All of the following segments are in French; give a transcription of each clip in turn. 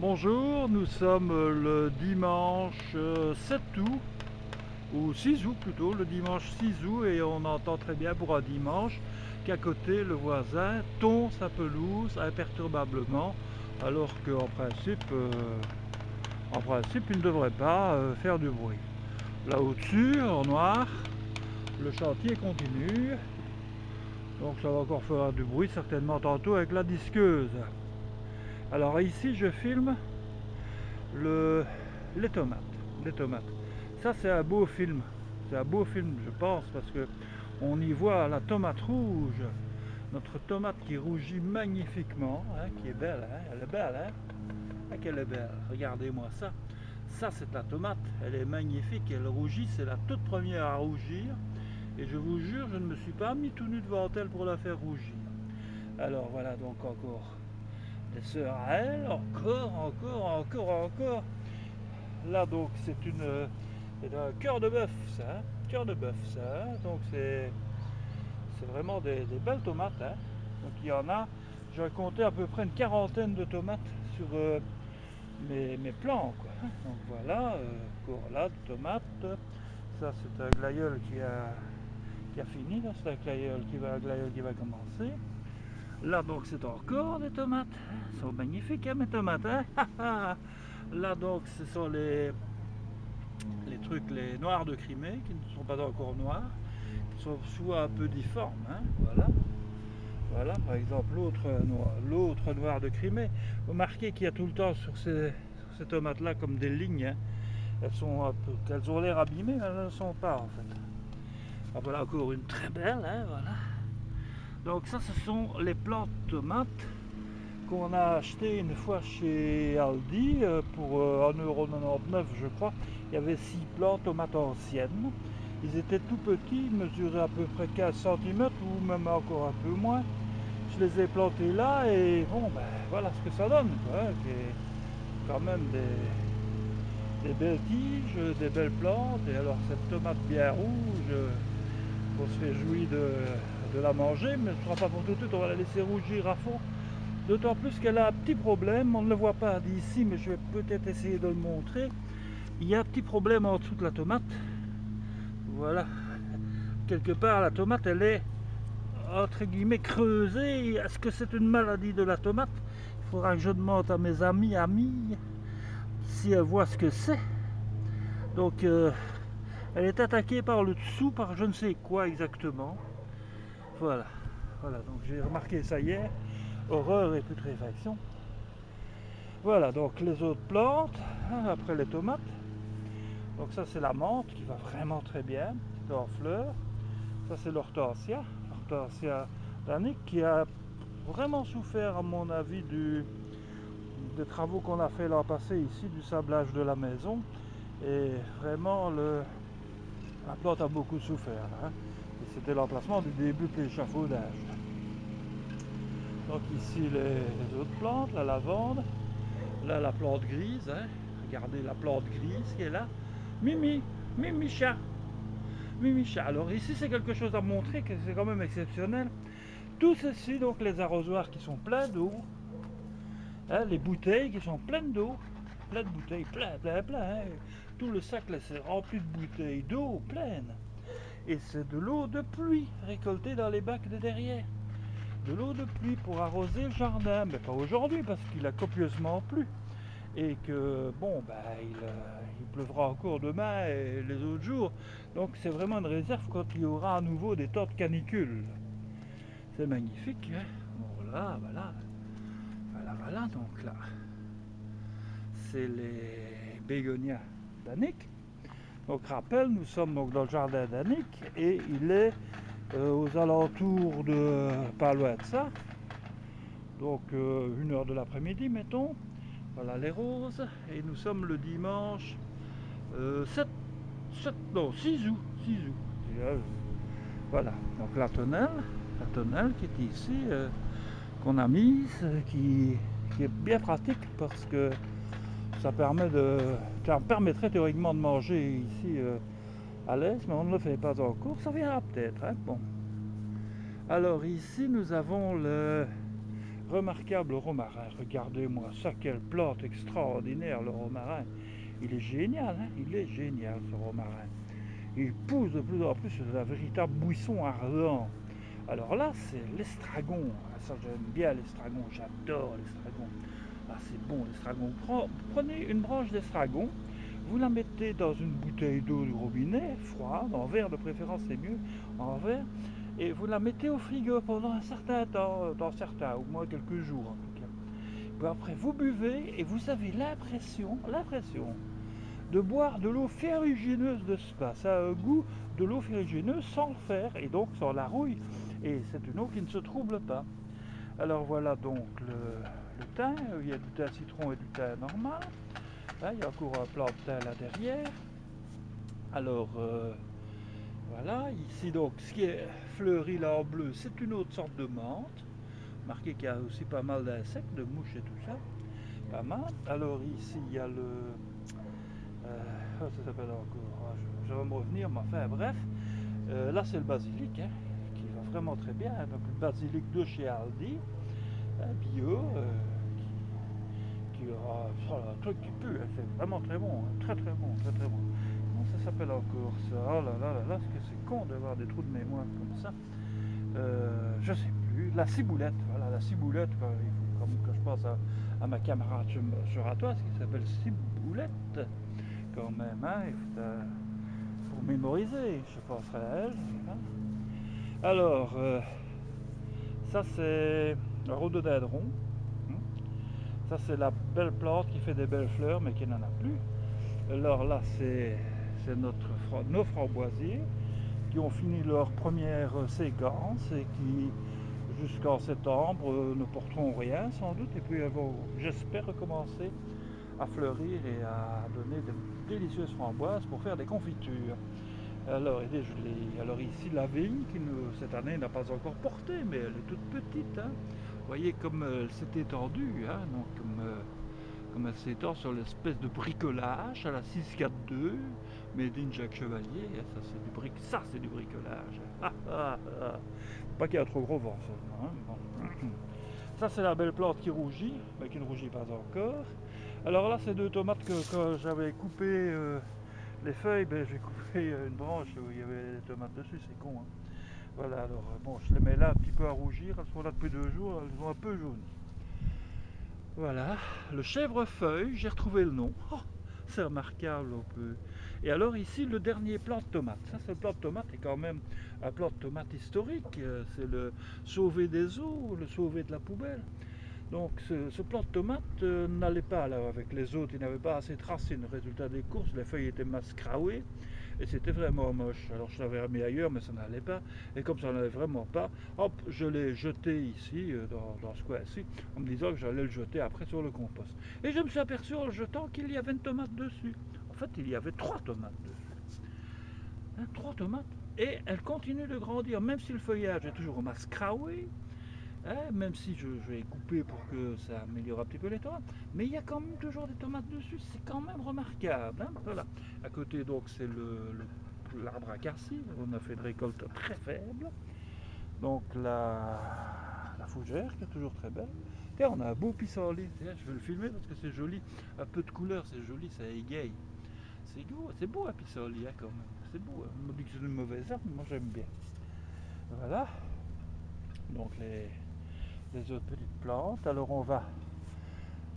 Bonjour, nous sommes le dimanche 7 août, ou 6 août plutôt, le dimanche 6 août, et on entend très bien pour un dimanche qu'à côté le voisin tond sa pelouse imperturbablement, alors qu'en principe, il ne devrait pas faire du bruit. Là au-dessus, en noir, le chantier continue, donc ça va encore faire du bruit certainement tantôt avec la disqueuse. Alors ici je filme le, les tomates. Les tomates. Ça c'est un beau film. C'est un beau film je pense parce que on y voit la tomate rouge. Notre tomate qui rougit magnifiquement, hein, qui est belle, hein, elle est belle, hein. Ah, qu'elle est belle, regardez-moi ça. Ça c'est la tomate, elle est magnifique, elle rougit, c'est la toute première à rougir. Et je vous jure, je ne me suis pas mis tout nu devant elle pour la faire rougir. Alors voilà donc encore des sœurs à elle, encore. Là donc c'est un cœur de bœuf ça, hein, cœur de bœuf ça, hein. Donc c'est vraiment des belles tomates, hein. Donc il y en a, j'ai compté à peu près une quarantaine de tomates sur mes plants quoi, hein. Donc voilà, encore là de tomates. Ça c'est un glaïeul qui a fini, là c'est un glaïeul qui va commencer. Là donc c'est encore des tomates, elles sont magnifiques hein, mes tomates, hein. Là donc ce sont les noirs de Crimée qui ne sont pas encore noirs, qui sont soit un peu difformes, hein, voilà. Voilà, par exemple l'autre noir de Crimée. Remarquez qu'il y a tout le temps sur ces tomates-là comme des lignes, hein. Elles ont l'air abîmées, mais elles ne le sont pas en fait. Ah, voilà encore une très belle, hein, voilà. Donc ça, ce sont les plantes tomates qu'on a acheté une fois chez Aldi pour 1,99 € je crois. Il y avait 6 plantes tomates anciennes. Ils étaient tout petits, ils mesuraient à peu près 15 cm ou même encore un peu moins. Je les ai plantés là et bon ben voilà ce que ça donne quoi, hein, qui est quand même des belles tiges, des belles plantes. Et alors cette tomate bien rouge, on se réjouit de la manger, mais ce ne sera pas pour tout de suite, on va la laisser rougir à fond. D'autant plus qu'elle a un petit problème, on ne le voit pas d'ici, mais je vais peut-être essayer de le montrer. Il y a un petit problème en dessous de la tomate. Voilà. Quelque part, la tomate, elle est, entre guillemets, creusée. Est-ce que c'est une maladie de la tomate? Il faudra que je demande à mes amis si elles voient ce que c'est. Donc, elle est attaquée par le dessous, par je ne sais quoi exactement. Voilà. Voilà, donc j'ai remarqué ça hier. Horreur et putréfaction. Voilà, donc les autres plantes, hein, après les tomates. Donc ça c'est la menthe qui va vraiment très bien, qui est en fleurs. Ça c'est l'hortensia danique qui a vraiment souffert à mon avis des travaux qu'on a fait l'an passé ici, du sablage de la maison. Et vraiment la plante a beaucoup souffert, hein. Et c'était l'emplacement du début de l'échafaudage. Donc ici les autres plantes, la lavande, là la plante grise, hein. Regardez la plante grise qui est là. Mimi, Mimicha, Mimicha. Alors ici c'est quelque chose à montrer que c'est quand même exceptionnel. Tout ceci, donc les arrosoirs qui sont pleins d'eau, hein, les bouteilles qui sont pleines d'eau, plein de bouteilles, plein, hein. Tout le sac là c'est rempli de bouteilles d'eau pleines. Et c'est de l'eau de pluie récoltée dans les bacs de derrière. De l'eau de pluie pour arroser le jardin, mais pas aujourd'hui parce qu'il a copieusement plu. Et que bon il pleuvra encore demain et les autres jours, donc c'est vraiment une réserve quand il y aura à nouveau des temps de canicule. C'est magnifique, hein. Voilà, donc là c'est les bégonias d'Annick. Donc rappel, nous sommes donc dans le jardin d'Annick et il est aux alentours de pas loin de ça, donc 1 h de l'après-midi mettons. Voilà les roses, et nous sommes le dimanche 6 août. 6 août. Voilà, donc la tonnelle qui est ici, qu'on a mise, qui est bien pratique parce que ça permettrait théoriquement de manger ici à l'aise, mais on ne le fait pas encore, ça viendra peut-être, hein. Bon. Alors ici nous avons Remarquable romarin, regardez-moi ça, quelle plante extraordinaire le romarin. Il est génial, hein, il est génial ce romarin. Il pousse de plus en plus, c'est un véritable buisson ardent. Alors là, c'est l'estragon. Ah, ça, j'aime bien l'estragon, j'adore l'estragon. Ah, c'est bon l'estragon. Prenez une branche d'estragon, vous la mettez dans une bouteille d'eau du robinet, froide, en verre de préférence, c'est mieux, en verre, et vous la mettez au frigo pendant un certain temps, dans certains, au moins quelques jours en tout cas. Puis après, vous buvez et vous avez l'impression de boire de l'eau ferrugineuse de spa. Ça a un goût de l'eau ferrugineuse sans le fer et donc sans la rouille. Et c'est une eau qui ne se trouble pas. Alors voilà donc le thym. Il y a du thym citron et du thym normal. Là, il y a encore un plant de thym là derrière. Alors voilà, ici donc ce qui est fleuri là en bleu, c'est une autre sorte de menthe. Marqué qu'il y a aussi pas mal d'insectes, de mouches et tout ça. Pas mal. Alors ici il y a le... ça s'appelle encore, je vais me revenir, mais enfin bref. Là c'est le basilic, hein, qui va vraiment très bien. Donc le basilic de chez Aldi, hein, bio, qui un truc qui pue, hein, c'est vraiment très bon, hein, très très bon, très très bon. Comment ça s'appelle encore ça? Oh là là là là, ce que c'est con d'avoir des trous de mémoire comme ça. Je sais plus. La ciboulette, voilà, la ciboulette, comme que je pense à ma camarade juratoise qui s'appelle Ciboulette, quand même, hein, pour mémoriser, je penserai à elle. Hein. Alors, ça c'est un rhododendron. Hein. Ça c'est la belle plante qui fait des belles fleurs, mais qui n'en a plus. Alors là, c'est nos framboisiers qui ont fini leur première séquence et qui, jusqu'en septembre, ne porteront rien sans doute. Et puis elles vont, j'espère, recommencer à fleurir et à donner de délicieuses framboises pour faire des confitures. Alors, et des gelées. Alors ici, la vigne qui cette année n'a pas encore porté, mais elle est toute petite. Hein. Vous voyez comme elle s'est étendue, hein, donc comme elle s'étend sur l'espèce de bricolage à la 642, made in Jacques Chevalier. Ça c'est du bricolage. Pas qu'il y a trop gros vent seulement. Hein. Bon. Ça c'est la belle plante qui rougit, mais qui ne rougit pas encore. Alors là c'est deux tomates que quand j'avais coupé les feuilles, j'ai coupé une branche où il y avait des tomates dessus, c'est con. Hein. Voilà, alors bon, je les mets là un petit peu à rougir, elles sont là depuis 2 jours, elles sont un peu jaunies. Voilà, le chèvrefeuille, j'ai retrouvé le nom. Oh, c'est remarquable un peu. Et alors ici, le dernier plant de tomate. Ça, c'est le plant de tomate est quand même un plant de tomate historique. C'est le sauvé des eaux, le sauvé de la poubelle. Donc ce plant de tomate n'allait pas là avec les autres, il n'avait pas assez de racines. Résultat des courses, les feuilles étaient mascraouées et c'était vraiment moche. Alors je l'avais remis ailleurs, mais ça n'allait pas. Et comme ça n'allait vraiment pas, hop, je l'ai jeté ici, dans ce coin-ci, en me disant que j'allais le jeter après sur le compost. Et je me suis aperçu en le jetant qu'il y avait une tomate dessus. En fait, il y avait 3 tomates dessus. Hein, 3 tomates. Et elles continuent de grandir, même si le feuillage est toujours mascraoué. Hein, même si je vais couper pour que ça améliore un petit peu les tomates, mais il y a quand même toujours des tomates dessus, c'est quand même remarquable. Hein, voilà. À côté donc c'est l'arbre à cassis, on a fait une récolte très faible. Donc la fougère qui est toujours très belle. Et on a un beau pissenlit, je vais le filmer parce que c'est joli, un peu de couleur, c'est joli, ça égaye. C'est beau un pissenlit hein, quand même, c'est beau. Hein. On me dit que c'est une mauvaise herbe, mais moi j'aime bien. Voilà. Donc les autres petites plantes. Alors on va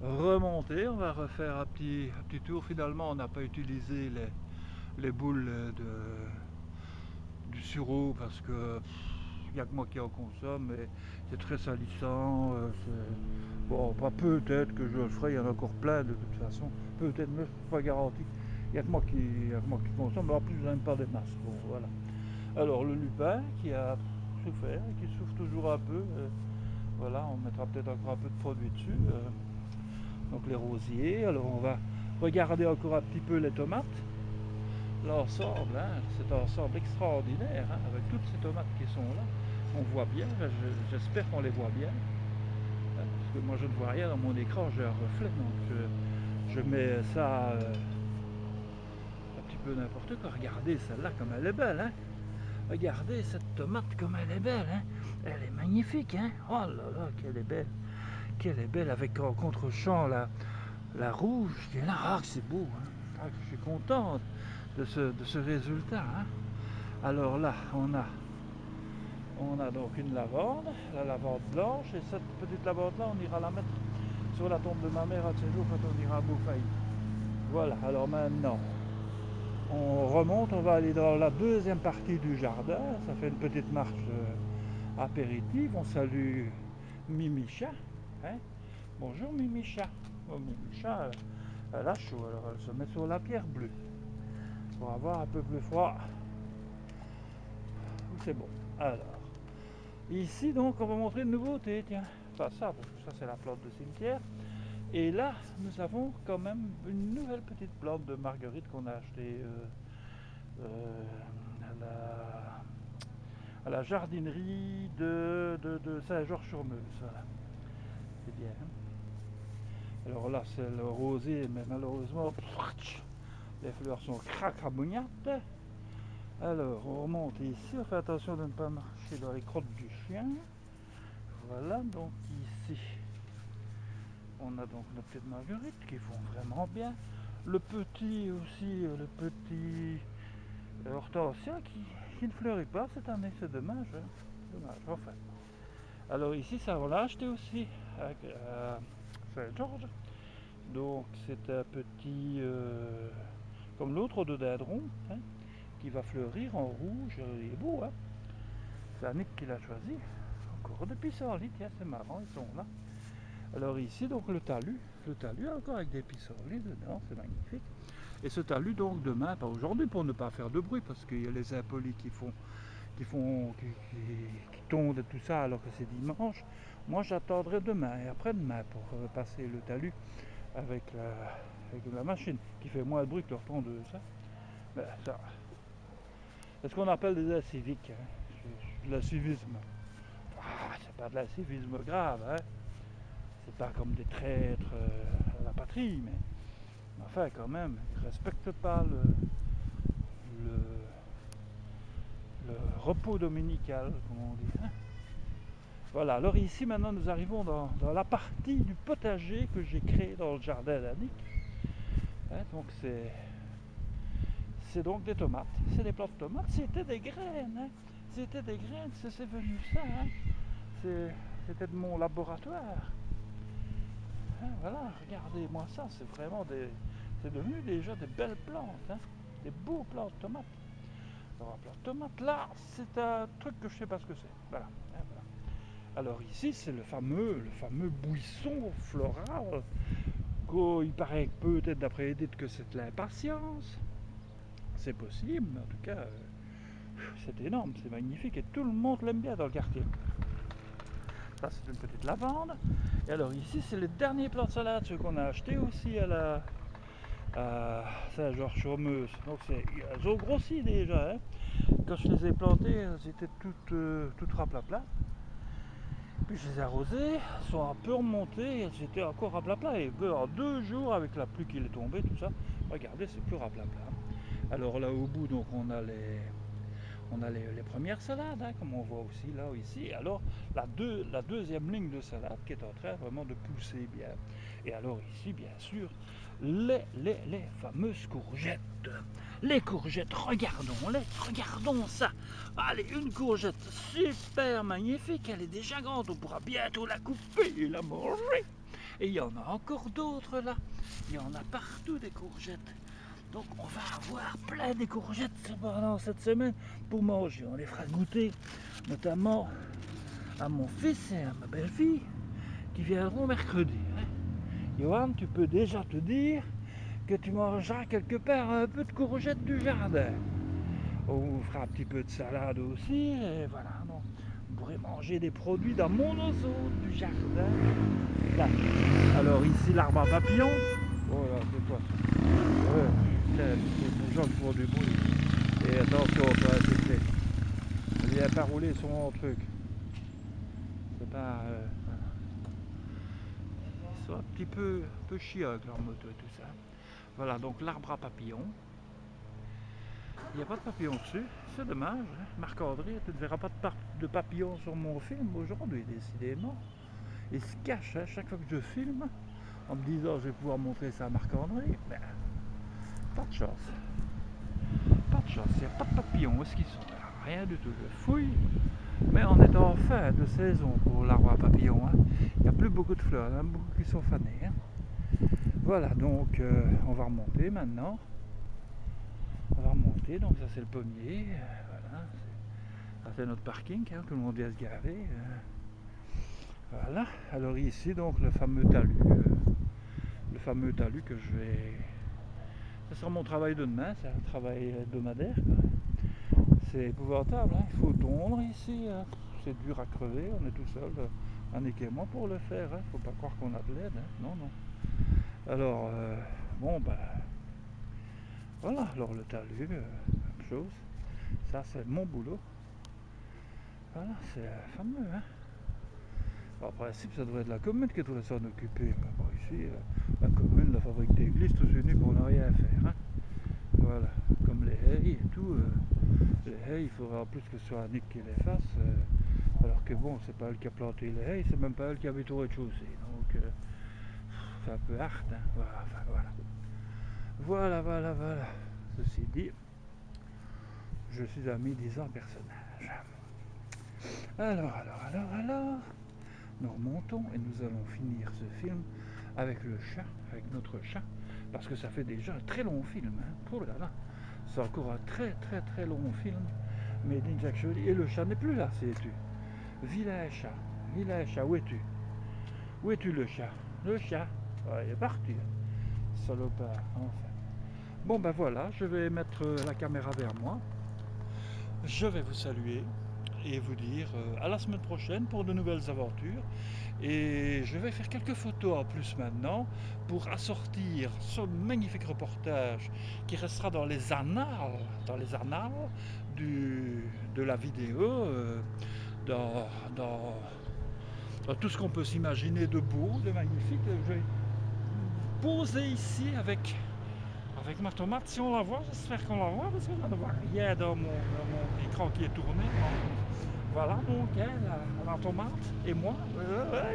remonter, on va refaire un petit tour. Finalement on n'a pas utilisé les boules du sureau parce que il n'y a que moi qui en consomme et c'est très salissant. Bon, pas peut-être que je le ferai, il y en a encore plein de toute façon. Peut-être, mais c'est pas garanti. Il n'y a que moi qui consomme, mais en plus je n'aime pas des masses. Bon, voilà. Alors le lupin qui a souffert, qui souffre toujours un peu. Voilà, on mettra peut-être encore un peu de produit dessus. Donc les rosiers. Alors on va regarder encore un petit peu les tomates. L'ensemble, hein, cet ensemble extraordinaire, hein, avec toutes ces tomates qui sont là. On voit bien, j'espère qu'on les voit bien. Hein, parce que moi je ne vois rien dans mon écran, j'ai un reflet. Donc je mets ça un petit peu n'importe quoi. Regardez celle-là comme elle est belle. Hein. Regardez cette tomate comme elle est belle. Hein. Elle est magnifique. Hein. Oh là là, qu'elle est belle. qu'elle est belle avec en contre-champ la rouge qui est là. Ah, que c'est beau, hein. Ah, que je suis content de ce résultat, hein. Alors là, on a donc une lavande, la lavande blanche, et cette petite lavande là, on ira la mettre sur la tombe de ma mère à de ces jours quand on ira à Beaufailly. Voilà, alors maintenant, on remonte, on va aller dans la deuxième partie du jardin, ça fait une petite marche apéritive, on salue Mimicha, hein. Bonjour Mimicha. Oh, Mimicha, elle a chaud, alors elle se met sur la pierre bleue pour avoir un peu plus froid. C'est bon. Alors, ici donc on va montrer une nouveauté, tiens. Enfin ça, parce que ça c'est la plante de cimetière. Et là, nous avons quand même une nouvelle petite plante de marguerite qu'on a achetée à la jardinerie de Saint-Georges-sur-Meuse. Voilà. C'est bien. Hein. Alors là, c'est le rosé, mais malheureusement, les fleurs sont cracramognates. Alors, on remonte ici, on fait attention de ne pas marcher dans les crottes du chien. Voilà, donc ici, on a donc nos petites marguerites qui font vraiment bien. Le petit aussi, le petit hortensia qui ne fleurit pas cette année, c'est dommage. Hein. Dommage, enfin. Alors ici, ça on l'a acheté aussi à Saint-Georges. Donc c'est un petit, comme l'autre rhododendron, hein, qui va fleurir en rouge. Il est beau, hein. C'est Annick qui l'a choisi. Encore des pissenlits, tiens, c'est marrant, ils sont là. Alors ici, donc le talus encore avec des pissenlits dedans, c'est magnifique. Et ce talus, donc demain, pas aujourd'hui pour ne pas faire de bruit, parce qu'il y a les impolis qui tondent et tout ça alors que c'est dimanche. Moi j'attendrai demain et après-demain pour passer le talus avec la machine qui fait moins de bruit que leur tondeuse. Hein. Ben, ça, c'est ce qu'on appelle des inciviques, hein. De l'incivisme. Ah, c'est pas de l'incivisme grave, hein. C'est pas comme des traîtres à la patrie, mais enfin quand même, ils respectent pas le repos dominical, comme on dit. Hein. Voilà, alors ici maintenant nous arrivons dans la partie du potager que j'ai créé dans le jardin d'Annick. Hein, donc c'est donc des tomates, c'est des plantes de tomates, c'était des graines, hein. C'était des graines, c'est venu ça, hein. C'était de mon laboratoire. Hein, voilà, regardez-moi ça, c'est devenu déjà des belles plantes, hein, des beaux plants de tomates. Alors un plant de tomates là, c'est un truc que je sais pas ce que c'est. Voilà, hein, voilà. Alors ici, c'est le fameux buisson floral. Il paraît peut-être d'après Edith que c'est de l'impatience. C'est possible, mais en tout cas, c'est énorme, c'est magnifique et tout le monde l'aime bien dans le quartier. Ça, c'est une petite lavande. Et alors ici, c'est les derniers plants de salade, ceux qu'on a achetés aussi à Saint-Georges-sur-Meuse. Donc elles ont grossi déjà. Hein. Quand je les ai plantées, elles étaient toutes raplapla. Puis je les ai arrosées, elles sont un peu remontées, elles étaient encore raplapla. Et en 2 jours, avec la pluie qui est tombée, tout ça, regardez, c'est plus raplapla. Alors là au bout, donc on a les premières salades, hein, comme on voit aussi là, ici. Alors la deuxième ligne de salade qui est en train vraiment de pousser bien. Et alors ici, bien sûr, les fameuses courgettes. Les courgettes, regardons ça. Allez, une courgette super magnifique, elle est déjà grande, on pourra bientôt la couper et la manger. Et il y en a encore d'autres là, il y en a partout des courgettes. Donc on va avoir plein de courgettes pendant cette semaine pour manger. On les fera goûter notamment à mon fils et à ma belle-fille qui viendront mercredi. Hein. Johan, tu peux déjà te dire que tu mangeras quelque part un peu de courgettes du jardin. On vous fera un petit peu de salade aussi, et voilà. Donc, vous pourrez manger des produits dans mon oiseau du jardin. Là. Alors ici l'arbre à papillons. Oh là, c'est quoi ça? Les gens qui font du bruit. Et attention, toi, s'il te plaît. Il vient pas rouler son truc. C'est pas. Ils sont un petit peu chiants avec leur moto et tout ça. Voilà, donc l'arbre à papillons. Il n'y a pas de papillon dessus, c'est dommage. Hein. Marc-André, tu ne verras pas de papillon sur mon film aujourd'hui, décidément. ils se cachent à chaque fois que je filme en me disant je vais pouvoir montrer ça à Marc-André. Ben, pas de chance. Pas de chance, il n'y a pas de papillons. Où est-ce qu'ils sont là? Rien du tout. Je fouille. Mais on est en fin de saison pour l'arbre à papillons. Hein. Il n'y a plus beaucoup de fleurs, il y en a beaucoup qui sont fanées. Hein. Voilà, donc on va remonter maintenant. On va remonter, donc ça c'est le pommier. Voilà, ça c'est notre parking, hein, tout le monde vient se garer. Voilà, alors ici donc le fameux talus. Le fameux talus que je vais... Ça sera mon travail de demain, c'est un travail hebdomadaire. C'est épouvantable, hein. Il faut tondre ici, hein. C'est dur à crever, on est tout seul, Annick et moi pour le faire, hein. Faut pas croire qu'on a de l'aide, hein. Non, non. Alors, bon bah, voilà, alors le talus, même chose, ça c'est mon boulot, voilà, c'est fameux, hein. Bon, en principe, ça devrait être la commune qui devrait s'en occuper, mais bon, ici, la commune, la fabrique d'église, tous unis pour ne rien faire, hein. Voilà, comme les haies et tout, les haies, il faudra en plus que ce soit Annick qui les fasse, alors que bon, c'est pas elle qui a planté les haies, c'est même pas elle qui habite au rez-de-chaussée, donc c'est un peu hard, hein. Voilà, enfin, voilà. Voilà. Ceci dit, je suis un mi-disant personnage. Alors, nous remontons et nous allons finir ce film avec le chat, avec notre chat, parce que ça fait déjà un très long film, hein. Oh là là, c'est encore un très long film, Made in Jack Shirley, et le chat n'est plus là, sais-tu. Vilain chat, où es-tu? Où es-tu le chat? Le chat, ouais, il est parti, salopard, enfin. Bon ben voilà, je vais mettre la caméra vers moi, je vais vous saluer et vous dire à la semaine prochaine pour de nouvelles aventures, et je vais faire quelques photos en plus maintenant pour assortir ce magnifique reportage qui restera dans les annales de la vidéo, dans tout ce qu'on peut s'imaginer de beau, de magnifique. Je vais poser ici avec ma tomate, si on la voit, j'espère qu'on la voit, parce que je ne vois rien dans mon écran qui est tourné. Voilà, donc, hein, la tomate et moi,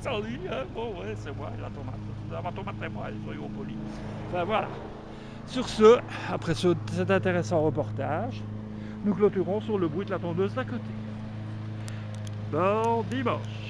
salut, hein, bon, ouais, c'est moi, la tomate. Ma tomate et moi, soyons polis. Enfin, voilà. Sur ce, après cet intéressant reportage, nous clôturons sur le bruit de la tondeuse d'à côté. Bon dimanche.